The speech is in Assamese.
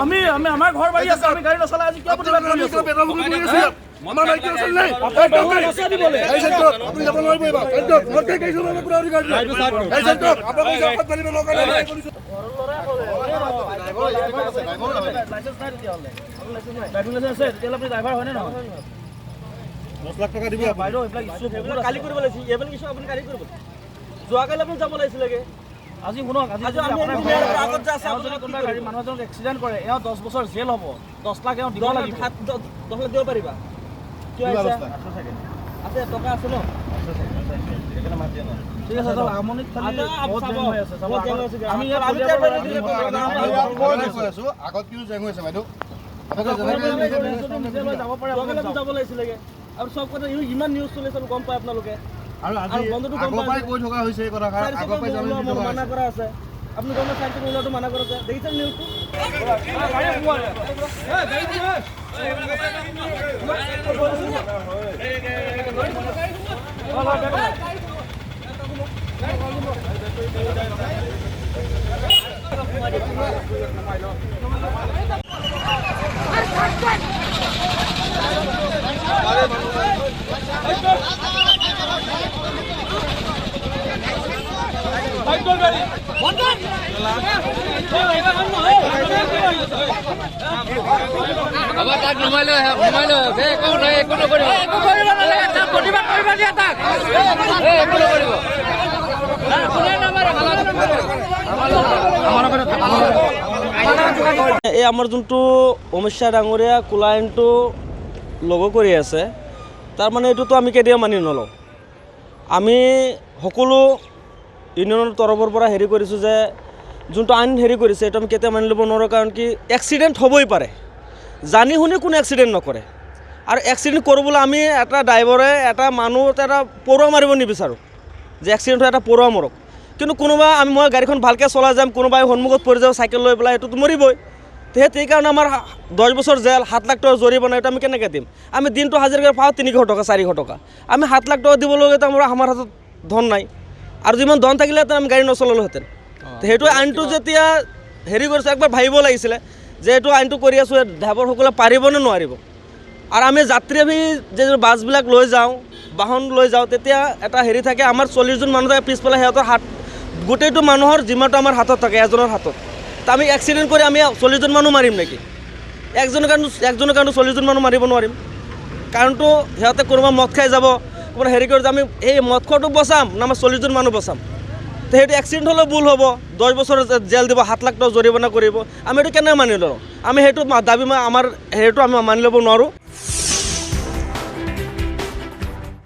আমি আমাৰ ঘৰ বাৰী আছে, আমি গাড়ী নচলাই আজি কিয় প্ৰতিবাদ কৰি আছো? আমাৰ নাই কি আছে নাই আপনি দিবলে এই সেক্টৰ আপনি যাব নোৱাৰিব এবাৰ সেক্টৰ মতে কেইছো না পুৰা অধিকাৰ এই সেক্টৰ আপুনি জাপাত পালিব লগা নাই কৰিছো লাইসেন্স নাই দিয়া হলে ড্ৰাইভিং লাইসেন্স আছে তেতিয়ালে আপুনি ড্ৰাইভাৰ হয় নে নহয় 10 লাখ টকা দিব বাইদেউ এইবিলাক ইস্যু কালি কৰিব লাগিছিল এইবিলাক ইস্যু আপুনি কালি কৰিব যোৱাকালি আপুনি যাব লাগিছিলগে আজি শুনক আজি আপোনাৰ আগত যা আছে যদি কোনোবা গাড়ী মানুহ এজন এক্সিডেন্ট কৰে এও 10 বছৰ জেল হ'ব 10 লাখ এও দিব লাগিব 10 লাখ দিব পাৰিবা কি আছে আছে টকা আছে ন এখানে মাত দিয়া না ঠিক আছে চল আমনিত খালি বহুত জেং হৈ আছে চল আমি ইয়াত আছো আগত কিউ জেং হৈ আছে বাইদেউ আপকে জেনে যাব পাৰে আপুনি যাব লাগিছিলগে আৰু সব কথা ইমান নিউজ চলে সব গম পায় আপোনালোকে আৰু বন্ধুটো গম পায় কৈ থকা হৈছে এই কথা আগৰ পাই জানি মানা কৰা আছে আপনি গম চাইতে ওলাটো মানা কৰা আছে দেখিছেন নিউজটো গাড়ী কোৱা এই গাড়ী কোৱা আবাৰ তাক ঘুমাইলো বে একো নাই একো নকৰিব একো কৰিব নালাগে তাক প্ৰতিবাদ কৰিব দিয়া তাক একো নকৰিব কোনে নামাৰে এই আমাৰ যোনটো অমিত ডাঙৰীয়া কোলাইনটো লগ কৰি আছে তাৰ মানে এইটোতো আমি কেতিয়া মানি নলওঁ আমি সকলো ইউনিয়নৰ তৰফৰ পৰা হেৰি কৰিছোঁ যে যোনটো আইন হেৰি কৰিছে এইটো আমি কেতিয়া মানি ল'ব নোৱাৰোঁ কাৰণ কি এক্সিডেণ্ট হ'বই পাৰে জানি শুনি কোনো এক্সিডেণ্ট নকৰে আৰু এক্সিডেণ্ট কৰিবলৈ আমি এটা ড্ৰাইভাৰে এটা মানুহ এটা পৰুৱা মাৰিব নিবিচাৰোঁ যে এক্সিডেণ্ট হয় এটা পৰুৱা মৰক কিন্তু কোনোবা মই গাড়ীখন ভালকৈ চলাই যাম কোনোবাই সন্মুখত পৰি যাব চাইকেল লৈ পেলাই এইটোতো মৰিবই সেইকাৰণে আমাৰ 10 বছৰ জেল 7 লাখ টকা জৰিমনা এইটো আমি কেনেকৈ দিম আমি দিনটো হাজিৰা কৰি পাওঁ 300 টকা 400 টকা আমি 7 লাখ টকা দিবলগীয়া আমাৰ হাতত ধন নাই আৰু যিমান ধন থাকিলেহেঁতেন আমি গাড়ী নচলালোহেঁতেন সেইটো আইনটো যেতিয়া হেৰি কৰিছে একবাৰ ভাবিব লাগিছিলে যে এইটো আইনটো কৰি আছোঁ ড্ৰাইভাৰসকলে পাৰিব নে নোৱাৰিব আৰু আমি যাত্ৰী আমি যে বাছবিলাক লৈ যাওঁ বাহন লৈ যাওঁ তেতিয়া এটা হেৰি থাকে আমাৰ 40 জন মানুহ থাকে পিছফালে সিহঁতৰ হাত গোটেইটো মানুহৰ জিম্মাটো আমাৰ হাতত থাকে এজনৰ হাতত তা আমি এক্সিডেণ্ট কৰি আমি 40 জন মানুহ মাৰিম নেকি একজনৰ কাৰণে 40 জন মানুহ মাৰিব নোৱাৰিম কাৰণটো সিহঁতে কোনোবা মদ খাই যাব কোনোবা হেৰি কৰি আমি এই মদ খোৱাটোক বচাম না আমাৰ 40 জন মানুহ বচাম তো সেইটো এক্সিডেণ্ট হ'লে ভুল হ'ব 10 বছৰ জেল দিব 7 লাখ টকা জৰিমনা কৰিব আমি এইটো কেনে মানি লওঁ আমি সেইটো দাবী আমাৰ সেইটো আমি মানি ল'ব নোৱাৰোঁ